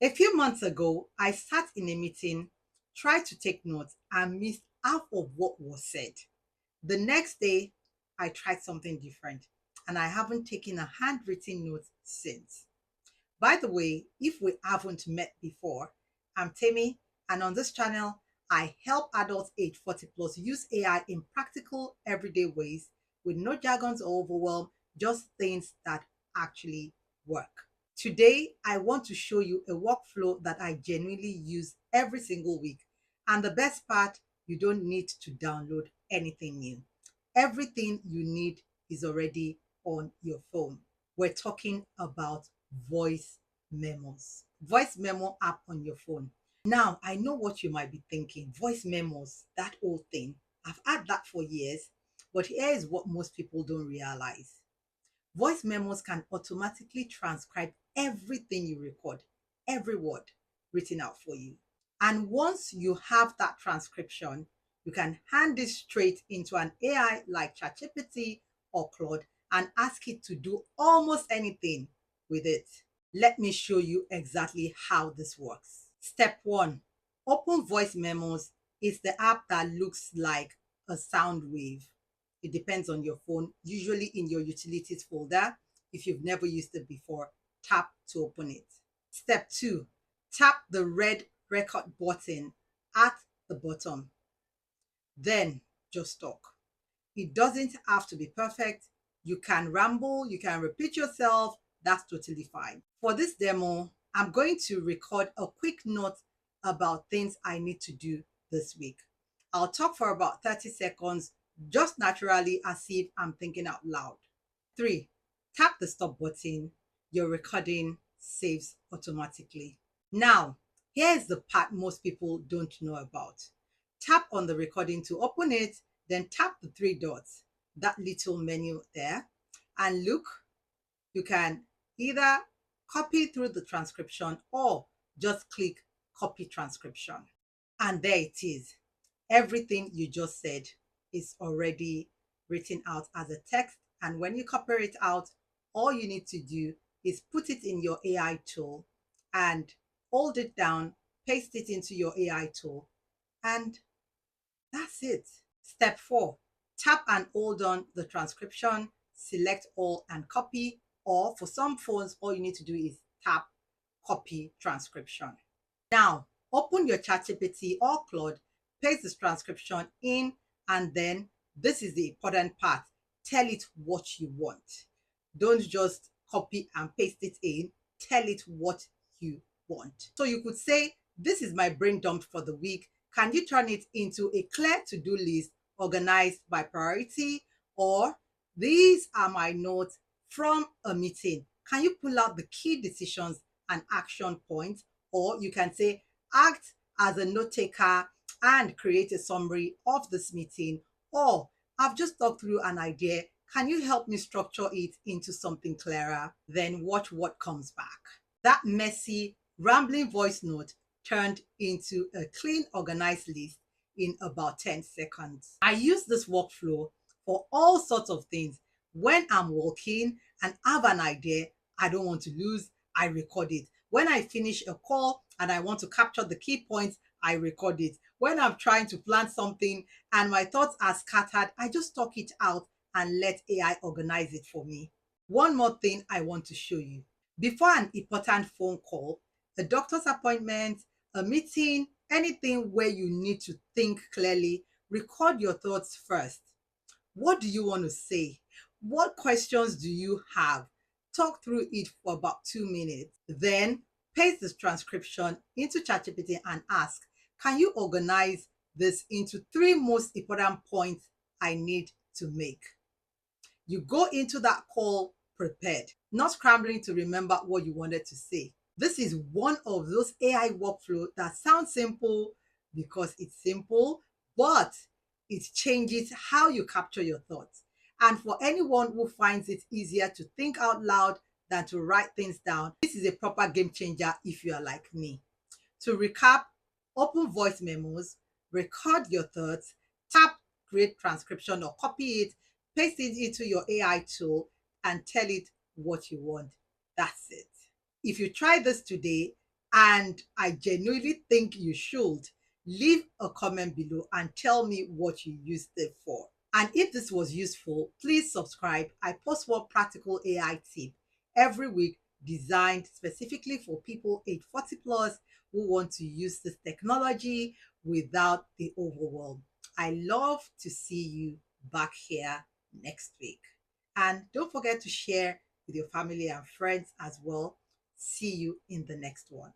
A few months ago, I sat in a meeting, tried to take notes, and missed half of what was said. The next day, I tried something different, and I haven't taken a handwritten note since. By the way, if we haven't met before, I'm Tammy, and on this channel, I help adults age 40 plus use AI in practical, everyday ways with no jargons or overwhelm, just things that actually work. Today, I want to show you a workflow that I genuinely use every single week. And the best part, you don't need to download anything new. Everything you need is already on your phone. We're talking about Voice Memos. Voice Memo app on your phone. Now, I know what you might be thinking. Voice Memos, that old thing. I've had that for years, but here is what most people don't realize. Voice memos can automatically transcribe everything you record, every word written out for you. And once you have that transcription, you can hand it straight into an AI like ChatGPT or Claude and ask it to do almost anything with it. Let me show you exactly how this works. Step one, open Voice Memos is the app that looks like a sound wave. It depends on your phone, usually in your utilities folder. If you've never used it before, tap to open it. Step two, tap the red record button at the bottom. Then just talk. It doesn't have to be perfect. You can ramble, you can repeat yourself. That's totally fine. For this demo, I'm going to record a quick note about things I need to do this week. I'll talk for about 30 seconds, just naturally as if I'm thinking out loud. 3. Tap the stop button. Your recording saves automatically. Now, here's the part most people don't know about. Tap on the recording to open it, then tap the three dots, that little menu there, and look, you can either copy through the transcription or just click copy transcription. And there it is. Everything you just said is already written out as a text. And when you copy it out, all you need to do is put it in your AI tool and hold it down, paste it into your AI tool, and that's it. Step 4, tap and hold on the transcription, select all and copy, or for some phones, all you need to do is tap copy transcription. Now, open your ChatGPT or Claude, paste this transcription in, and then this is the important part. Tell it what you want. Don't just copy and paste it in. Tell it what you want. So you could say, this is my brain dump for the week. Can you turn it into a clear to-do list organized by priority? Or these are my notes from a meeting. Can you pull out the key decisions and action points? Or you can say, act as a note taker and create a summary of this meeting. Or I've just thought through an idea. Can you help me structure it into something clearer? Then watch what comes back. That messy, rambling voice note turned into a clean, organized list in about 10 seconds. I use this workflow for all sorts of things. When I'm walking and have an idea I don't want to lose, I record it. When I finish a call and I want to capture the key points, I record it. When I'm trying to plan something and my thoughts are scattered, I just talk it out and let AI organize it for me. One more thing I want to show you. Before an important phone call, a doctor's appointment, a meeting, anything where you need to think clearly, record your thoughts first. What do you want to say? What questions do you have? Talk through it for about 2 minutes. Then paste this transcription into ChatGPT and ask, can you organize this into 3 most important points I need to make? You go into that call prepared, not scrambling to remember what you wanted to say. This is one of those AI workflow that sounds simple because it's simple, but it changes how you capture your thoughts. And for anyone who finds it easier to think out loud than to write things down, this is a proper game changer if you are like me. To recap, open Voice Memos, record your thoughts, tap create transcription or copy it, paste it into your AI tool, and tell it what you want. That's it. If you try this today, and I genuinely think you should. Leave a comment below and tell me what you used it for. And if this was useful, please subscribe. I post one practical AI tip every week designed specifically for people age 40 plus who want to use this technology without the overwhelm. I love to see you back here next week. And don't forget to share with your family and friends as well. See you in the next one.